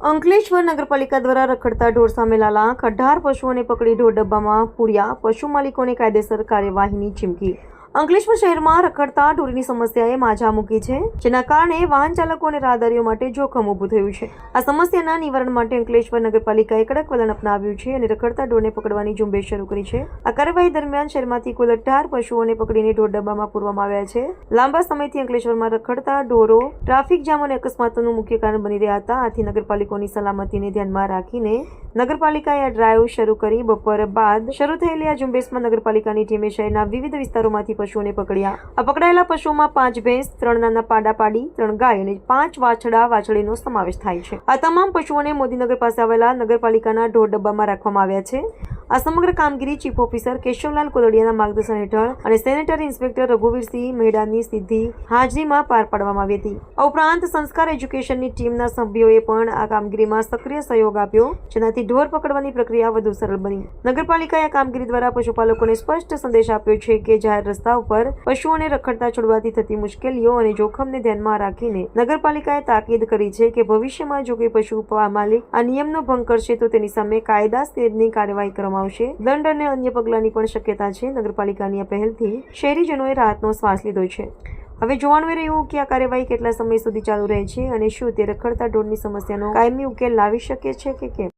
અંકલેશ્વર નગરપાલિકા દ્વારા રખડતા ઢોર સામે લાલાંક 18 પશુઓને પકડી ઢોર ડબ્બામાં પૂર્યા, પશુ માલિકોને કાયદેસર કાર્યવાહીની ચીમકી। અંકલેશ્વર શહેરમાં રખડતા ઢોરની સમસ્યાએ માજા મૂકી છે, જેના કારણે વાહન ચાલકો અને રાહદારીઓ માટે જોખમ ઊભું થયું છે। આ સમસ્યાના નિવારણ માટે અંકલેશ્વર નગરપાલિકાએ કડક વલણ અપનાવ્યું છે અને રખડતા ઢોરને પકડવાની ઝુંબેશ શરૂ કરી છે। આ કાર્યવાહી દરમિયાન શહેરમાંથી કુલ 18 પશુઓને પકડીને ઢોર ડબ્બામાં પૂરવામાં આવ્યા છે। લાંબા સમયથી અંકલેશ્વરમાં રખડતા ઢોરો ટ્રાફિક જામ અને અકસ્માતોનું મુખ્ય કારણ બની રહ્યા હતા। આથી નગરપાલિકોની સલામતીને ધ્યાનમાં રાખીને નગરપાલિકાએ આ ડ્રાઈવ શરૂ કરી। બપોર બાદ શરૂ થયેલી આ ઝુંબેશમાં નગરપાલિકાની ટીમે શહેરના વિવિધ વિસ્તારોમાંથી પશુઓને પકડ્યા। આ પકડાયેલા પશુઓમાં 5 ભેંસ, 3 નાના પાડા પાડી, 3 ગાય અને 5 વાછડા વાછડીનો સમાવેશ થાય છે। આ તમામ પશુઓને મોદીનગર પાસે આવેલા નગરપાલિકાના ઢોર ડબ્બામાં રાખવામાં આવ્યા છે। આ સમગ્ર કામગીરી ચીફ ઓફિસર કેશવલાલ કોદડિયાના માર્ગદર્શન હેઠળ અને સેનેટરી ઇન્સ્પેક્ટર રઘુવીરસિંહ મેડાની સીધી હાજરીમાં પાર પાડવામાં આવી હતી। આ ઉપરાંત સંસ્કાર એજ્યુકેશનની ટીમના સભ્યોએ પણ આ કામગીરીમાં સક્રિય સહયોગ આપ્યો, જેનાથી ઢોર પકડવાની પ્રક્રિયા વધુ સરળ બની। નગરપાલિકાએ આ કામગીરી દ્વારા પશુપાલકોને સ્પષ્ટ સંદેશ આપ્યો છે કે જાહેર રસ્તા ઉપર પશુઓને રખડતા છોડવાથી થતી મુશ્કેલીઓ અને જોખમને ધ્યાનમાં રાખીને નગરપાલિકાએ તાકીદ કરી છે કે ભવિષ્યમાં જો કોઈ પશુ માલિક આ નિયમનો ભંગ કરશે તો તેની સામે કાયદાની કાર્યવાહી કરવામાં આવશે। દંડ અને અન્ય પગલાંની પણ શક્યતા છે। નગરપાલિકાની આ પહેલથી શહેરીજનોએ રાહતનો શ્વાસ લીધો છે। હવે જોવાનું એ રહ્યું કે આ કાર્યવાહી કેટલા સમય સુધી ચાલુ રહે છે અને શું તે રખડતા ઢોરની સમસ્યાનો કાયમી ઉકેલ લાવી શકે છે કે કેમ।